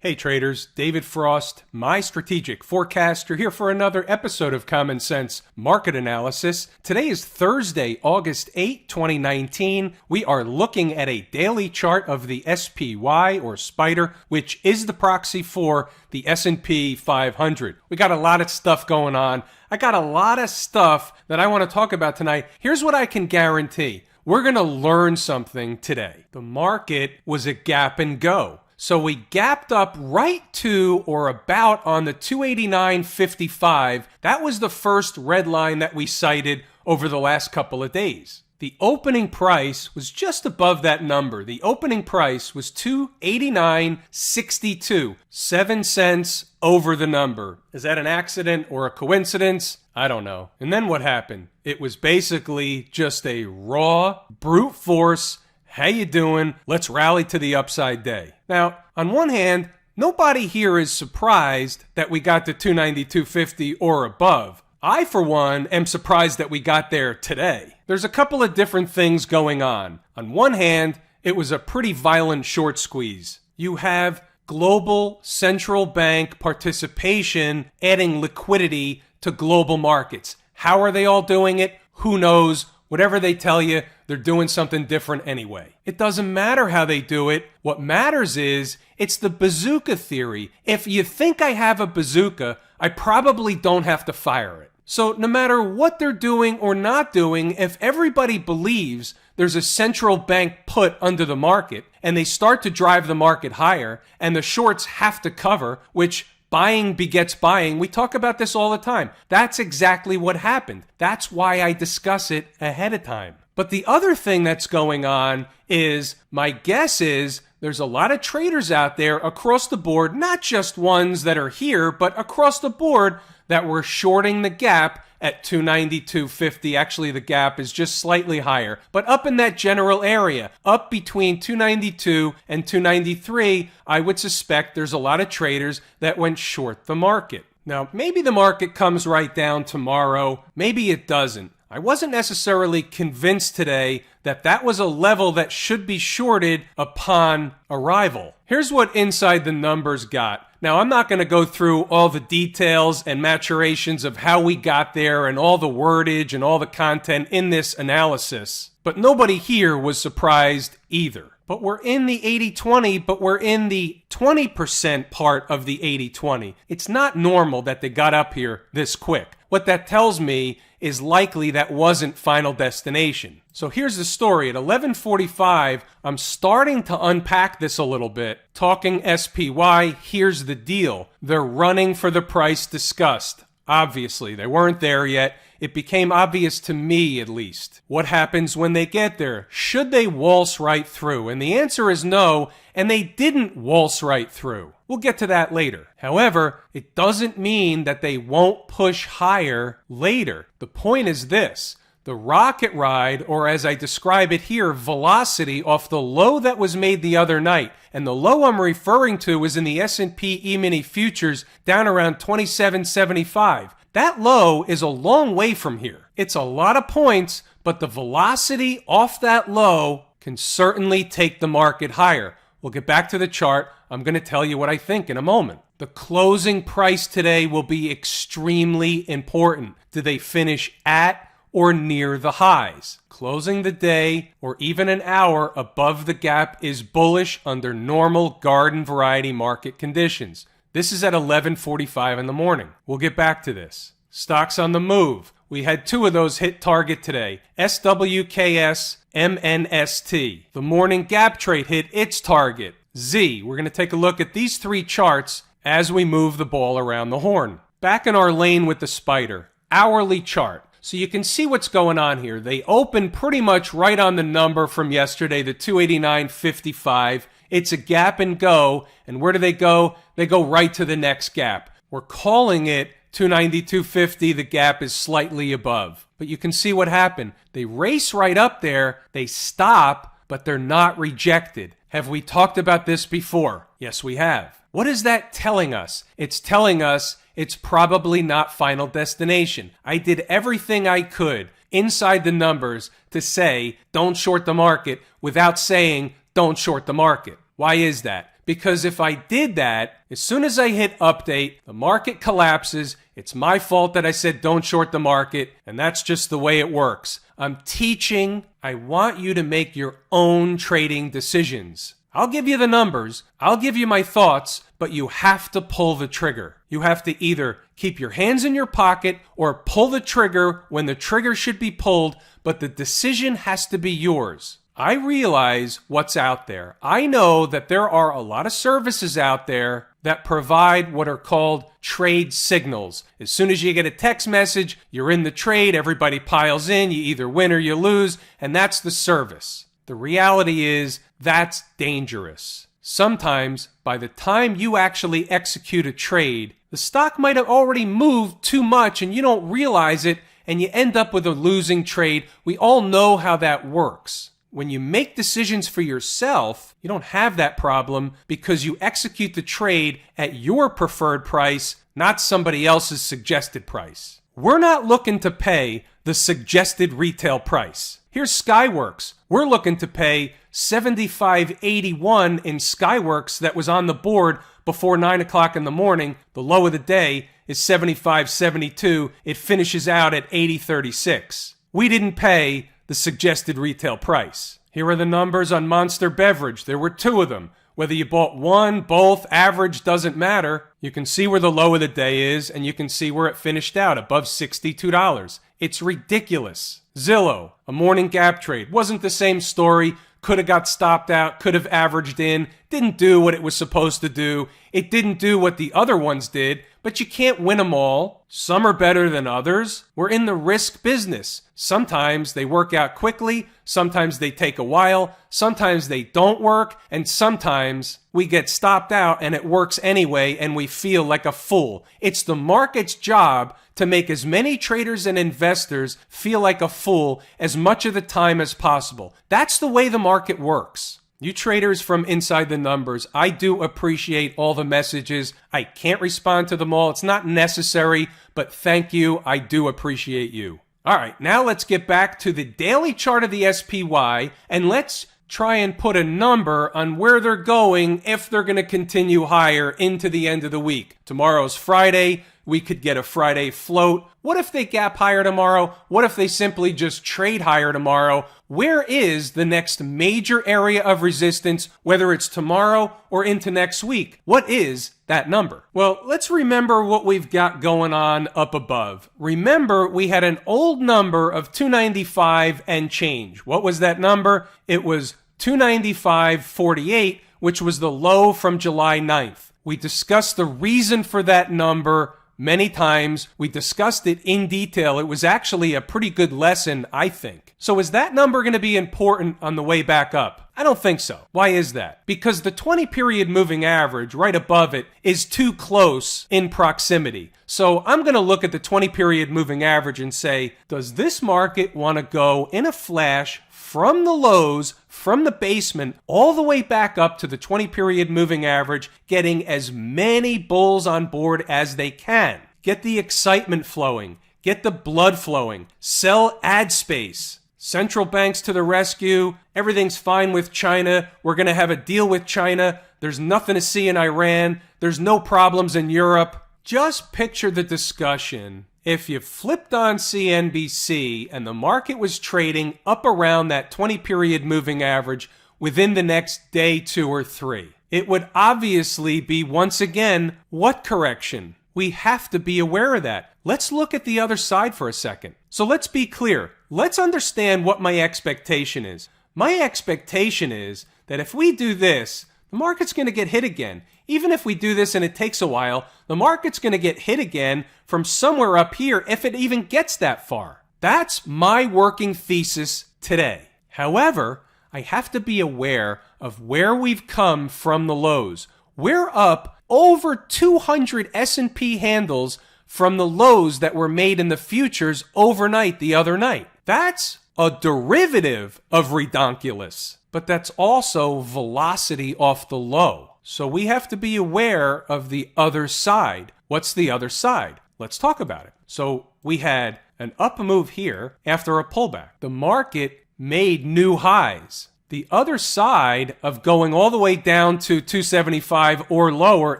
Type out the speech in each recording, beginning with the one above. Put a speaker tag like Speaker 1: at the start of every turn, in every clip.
Speaker 1: Hey traders, David Frost, my strategic forecaster, here for another episode of Common Sense Market Analysis. Today is Thursday, August 8, 2019. We are looking at a daily chart of the SPY or Spider, which is the proxy for the S&P 500. We got a lot of stuff going on. I got a lot of stuff that I want to talk about tonight. Here's what I can guarantee. We're going to learn something today. The market was a gap and go. So we gapped up right to or about on the 289.55. That was the first red line that we cited over the last couple of days. The opening price was just above that number. The opening price was 289.62, 7 cents over the number. Is that an accident or a coincidence? I don't know. And then what happened? It was basically just a raw, brute force, how you doing? Let's rally to the upside day. Now, on one hand, nobody here is surprised that we got to 292.50 or above. I, for one, am surprised that we got there today. There's a couple of different things going on. On one hand, it was a pretty violent short squeeze. You have global central bank participation adding liquidity to global markets. How are they all doing it? Who knows? Whatever they tell you, they're doing something different anyway. It doesn't matter how they do it. What matters is it's the bazooka theory. If you think I have a bazooka, I probably don't have to fire it. So no matter what they're doing or not doing, if everybody believes there's a central bank put under the market and they start to drive the market higher and the shorts have to cover, which buying begets buying. We talk about this all the time. That's exactly what happened. That's why I discuss it ahead of time. But the other thing that's going on is, my guess is, there's a lot of traders out there across the board, not just ones that are here, but across the board that were shorting the gap at 292.50. Actually, the gap is just slightly higher, but up in that general area, up between 292 and 293, I would suspect there's a lot of traders that went short the market. Now, maybe the market comes right down tomorrow. Maybe it doesn't. I wasn't necessarily convinced today that that was a level that should be shorted upon arrival. Here's what Inside the Numbers got. Now, I'm not going to go through all the details and maturations of how we got there and all the wordage and all the content in this analysis, but nobody here was surprised either. But we're in the 80-20, but we're in the 20% part of the 80-20. It's not normal that they got up here this quick. What that tells me is likely that wasn't final destination. So here's the story. At 11:45, I'm starting to unpack this a little bit. Talking SPY, here's the deal. They're running for the price discussed. Obviously, they weren't there yet. It became obvious to me, at least. What happens when they get there? Should they waltz right through? And the answer is no, and they didn't waltz right through. We'll get to that later. However, it doesn't mean that they won't push higher later. The point is this. The rocket ride, or as I describe it here, velocity off the low that was made the other night. And the low I'm referring to was in the S&P E-mini futures down around 27.75. That low is a long way from here. It's a lot of points, but the velocity off that low can certainly take the market higher. We'll get back to the chart. I'm going to tell you what I think in a moment. The closing price today will be extremely important. Do they finish at or near the highs? Closing the day or even an hour above the gap is bullish under normal garden variety market conditions. This is at 11:45 in the morning. We'll get back to this. Stocks on the move. We had two of those hit target today. SWKS, MNST. The morning gap trade hit its target. Z. We're going to take a look at these three charts as we move the ball around the horn. Back in our lane with the Spider. Hourly chart. So you can see what's going on here. They opened pretty much right on the number from yesterday, the 289.55. It's a gap and go. And where do they go? They go right to the next gap. We're calling it 292.50. The gap is slightly above. But you can see what happened. They race right up there. They stop, but they're not rejected. Have we talked about this before? Yes, we have. What is that telling us? It's telling us it's probably not final destination. I did everything I could inside the numbers to say don't short the market without saying don't short the market. Why is that? Because if I did that, as soon as I hit update, the market collapses. It's my fault that I said don't short the market, and that's just the way it works. I'm teaching. I want you to make your own trading decisions. I'll give you the numbers. I'll give you my thoughts, but you have to pull the trigger. You have to either keep your hands in your pocket or pull the trigger when the trigger should be pulled, but the decision has to be yours. I realize what's out there. I know that there are a lot of services out there that provide what are called trade signals. As soon as you get a text message, you're in the trade, everybody piles in, you either win or you lose, and that's the service. The reality is that's dangerous. Sometimes, by the time you actually execute a trade, the stock might have already moved too much and you don't realize it, and you end up with a losing trade. We all know how that works. When you make decisions for yourself, you don't have that problem because you execute the trade at your preferred price, not somebody else's suggested price. We're not looking to pay the suggested retail price. Here's Skyworks. We're looking to pay $75.81 in Skyworks that was on the board before 9 o'clock in the morning. The low of the day is $75.72. It finishes out at $80.36. We didn't pay the suggested retail price. Here are the numbers on Monster Beverage. There were two of them. Whether you bought one, both, average, doesn't matter. You can see where the low of the day is, and you can see where it finished out, above $62. It's ridiculous. Zillow, a morning gap trade. Wasn't the same story. Could have got stopped out, could have averaged in, didn't do what it was supposed to do. It didn't do what the other ones did, but you can't win them all. Some are better than others. We're in the risk business. Sometimes they work out quickly, sometimes they take a while, sometimes they don't work, and sometimes we get stopped out and it works anyway and we feel like a fool. It's the market's job to make as many traders and investors feel like a fool as much of the time as possible. That's the way the market works. You traders from Inside the Numbers, I do appreciate all the messages. I can't respond to them all. It's not necessary, but thank you. I do appreciate you. All right, now let's get back to the daily chart of the SPY, and let's try and put a number on where they're going if they're going to continue higher into the end of the week. Tomorrow's Friday. We could get a Friday float. What if they gap higher tomorrow? What if they simply just trade higher tomorrow? Where is the next major area of resistance, whether it's tomorrow or into next week? What is that number? Well, let's remember what we've got going on up above. Remember, we had an old number of 295 and change. What was that number? It was 295.48, which was the low from July 9th. We discussed the reason for that number many times. We discussed it in detail. It was actually a pretty good lesson, I think. So is that number going to be important on the way back up? I don't think so. Why is that? Because the 20-period moving average right above it is too close in proximity. So I'm going to look at the 20-period moving average and say, does this market want to go in a flash from the lows, from the basement, all the way back up to the 20-period moving average, getting as many bulls on board as they can? Get the excitement flowing. Get the blood flowing. Sell ad space. Central banks to the rescue. Everything's fine with China. We're going to have a deal with China. There's nothing to see in Iran. There's no problems in Europe. Just picture the discussion if you flipped on CNBC and the market was trading up around that 20-period moving average within the next day, 2 or 3. It would obviously be, once again, what correction? We have to be aware of that. Let's look at the other side for a second. So let's be clear. Let's understand what my expectation is. My expectation is that if we do this, the market's going to get hit again. Even if we do this and it takes a while, the market's going to get hit again from somewhere up here if it even gets that far. That's my working thesis today. However, I have to be aware of where we've come from the lows. We're up over 200 S&P handles from the lows that were made in the futures overnight the other night. That's a derivative of redonkulous, but that's also velocity off the low. So we have to be aware of the other side. What's the other side? Let's talk about it. So we had an up move here after a pullback. The market made new highs. The other side of going all the way down to 275 or lower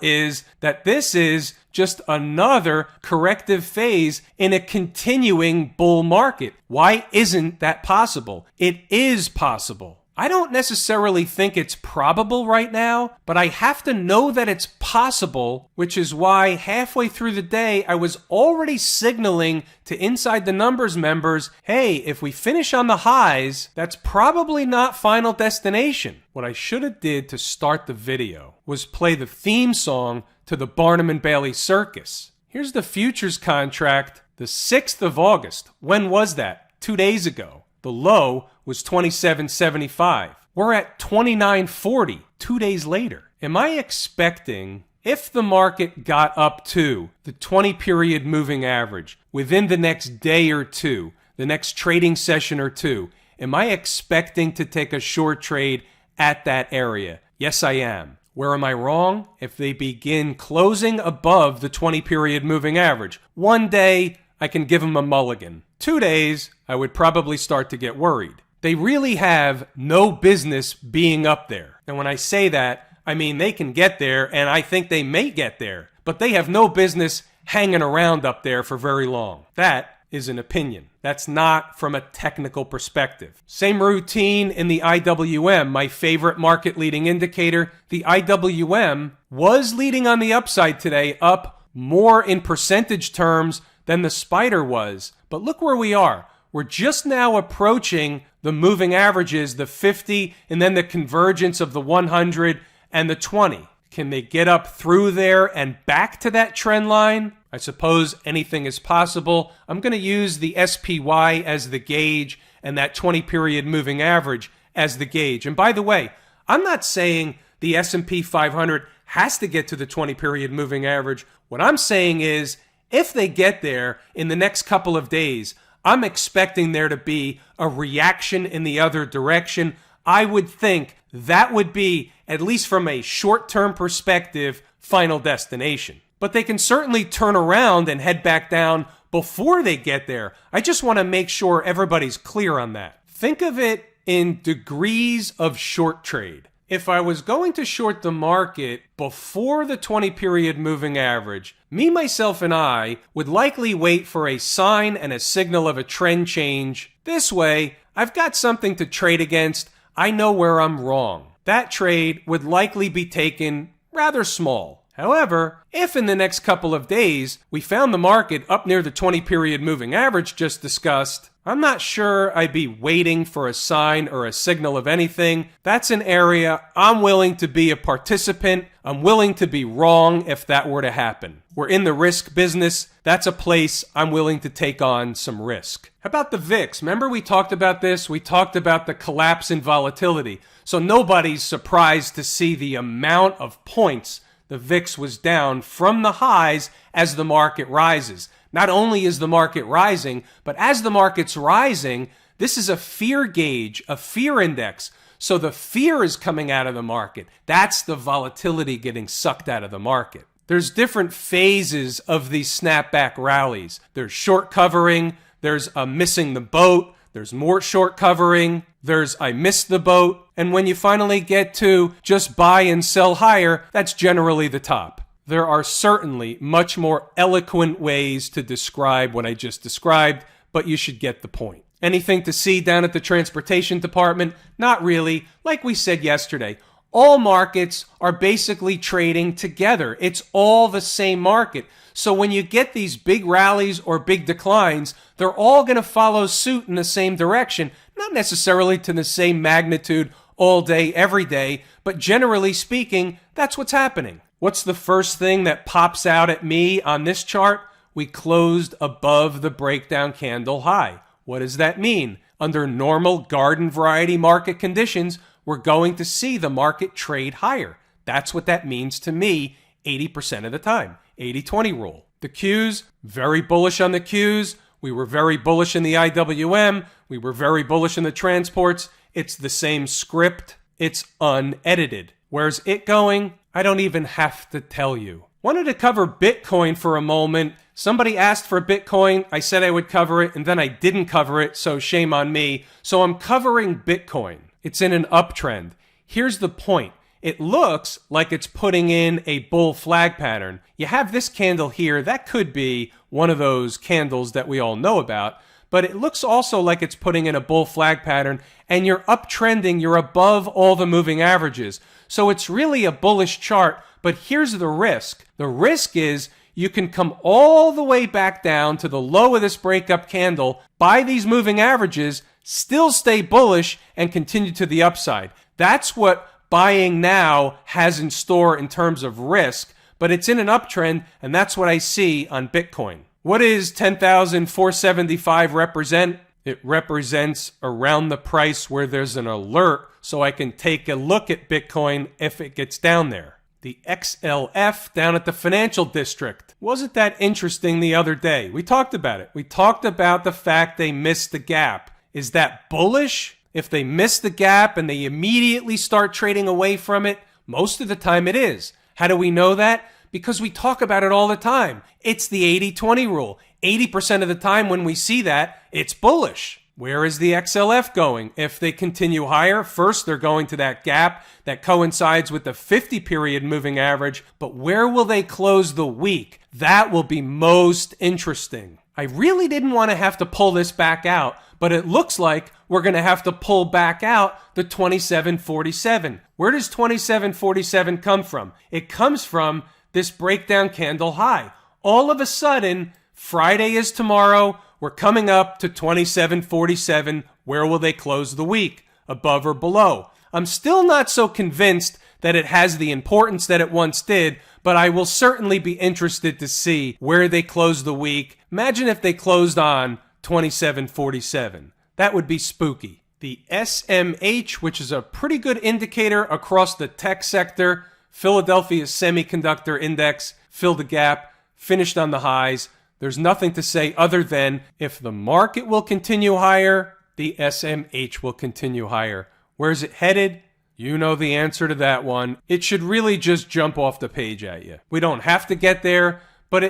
Speaker 1: is that this is just another corrective phase in a continuing bull market. Why isn't that possible? It is possible. I don't necessarily think it's probable right now, but I have to know that it's possible, which is why halfway through the day, I was already signaling to Inside the Numbers members, hey, if we finish on the highs, that's probably not final destination. What I should have did to start the video was play the theme song to the Barnum and Bailey Circus. Here's the futures contract, the 6th of August. When was that? 2 days ago. The low was 27.75. We're at 29.40 2 days later. Am I expecting, if the market got up to the 20-period moving average within the next day or two, the next trading session or two, am I expecting to take a short trade at that area? Yes, I am. Where am I wrong? If they begin closing above the 20-period moving average, one day I can give them a mulligan. 2 days, I would probably start to get worried. They really have no business being up there. And when I say that, I mean they can get there, and I think they may get there. But they have no business hanging around up there for very long. That is an opinion. That's not from a technical perspective. Same routine in the IWM, my favorite market leading indicator. The IWM was leading on the upside today, up more in percentage terms than the spider was. But look where we are. We're just now approaching the moving averages, the 50, and then the convergence of the 100 and the 20. Can they get up through there and back to that trend line? I suppose anything is possible. I'm going to use the SPY as the gauge and that 20-period moving average as the gauge. And by the way, I'm not saying the S&P 500 has to get to the 20-period moving average. What I'm saying is, if they get there in the next couple of days, I'm expecting there to be a reaction in the other direction. I would think that would be, at least from a short-term perspective, final destination. But they can certainly turn around and head back down before they get there. I just want to make sure everybody's clear on that. Think of it in degrees of short trade. If I was going to short the market before the 20-period moving average, me, myself, and I would likely wait for a sign and a signal of a trend change. This way, I've got something to trade against. I know where I'm wrong. That trade would likely be taken rather small. However, if in the next couple of days we found the market up near the 20-period moving average just discussed, I'm not sure I'd be waiting for a sign or a signal of anything. That's an area I'm willing to be a participant. I'm willing to be wrong if that were to happen. We're in the risk business. That's a place I'm willing to take on some risk. How about the VIX? Remember we talked about this? We talked about the collapse in volatility. So nobody's surprised to see the amount of points the VIX was down from the highs as the market rises. Not only is the market rising, but as the market's rising, this is a fear gauge, a fear index. So the fear is coming out of the market. That's the volatility getting sucked out of the market. There's different phases of these snapback rallies. There's short covering, there's a missing the boat, there's more short covering, there's I missed the boat, and when you finally get to just buy and sell higher, that's generally the top. There are certainly much more eloquent ways to describe what I just described, but you should get the point. Anything to see down at the transportation department? Not really. Like we said yesterday, all markets are basically trading together. It's all the same market. So when you get these big rallies or big declines, they're all going to follow suit in the same direction, not necessarily to the same magnitude all day, every day, but generally speaking, that's what's happening. What's the first thing that pops out at me on this chart? We closed above the breakdown candle high. What does that mean? Under normal garden variety market conditions, we're going to see the market trade higher. That's what that means to me 80% of the time. 80-20 rule. The Qs, very bullish on the Qs. We were very bullish in the IWM. We were very bullish in the transports. It's the same script. It's unedited. Where's it going? I don't even have to tell you. Wanted to cover Bitcoin for a moment. Somebody asked for Bitcoin. I said I would cover it, and then I didn't cover it, so shame on me. So I'm covering Bitcoin. It's in an uptrend. Here's the point. It looks like it's putting in a bull flag pattern. You have this candle here. That could be one of those candles that we all know about. But it looks also like it's putting in a bull flag pattern, and you're uptrending. You're above all the moving averages. So it's really a bullish chart. But here's the risk. The risk is you can come all the way back down to the low of this breakup candle, buy these moving averages, still stay bullish, and continue to the upside. That's what buying now has in store in terms of risk, but it's in an uptrend, and that's what I see on Bitcoin. What does 10,475 represent? It represents around the price where there's an alert, so I can take a look at Bitcoin if it gets down there. The XLF down at the financial district. Wasn't that interesting the other day? We talked about it. We talked about the fact they missed the gap. Is that bullish? If they miss the gap and they immediately start trading away from it, most of the time it is. How do we know that? Because we talk about it all the time. It's the 80-20 rule. 80% of the time when we see that, it's bullish. Where is the XLF going? If they continue higher, first they're going to that gap that coincides with the 50-period moving average, but where will they close the week? That will be most interesting. I really didn't want to have to pull this back out, but it looks like we're going to have to pull back out the 2747. Where does 2747 come from? It comes from this breakdown candle high. All of a sudden, Friday is tomorrow. We're coming up to 2747. Where will they close the week? Above or below? I'm still not so convinced that it has the importance that it once did, but I will certainly be interested to see where they close the week. Imagine if they closed on 2747. That would be spooky. The SMH, which is a pretty good indicator across the tech sector, Philadelphia Semiconductor Index, filled the gap, finished on the highs. There's nothing to say other than if the market will continue higher, the SMH will continue higher. Where's it headed? You know the answer to that one. It should really just jump off the page at you. We don't have to get there, but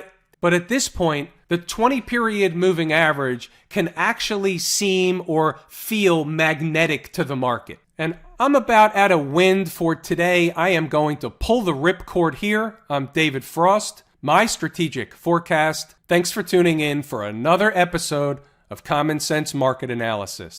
Speaker 1: at this point, the 20-period moving average can actually seem or feel magnetic to the market. And I'm about out of wind for today. I am going to pull the ripcord here. I'm David Frost, my strategic forecast. Thanks for tuning in for another episode of Common Sense Market Analysis.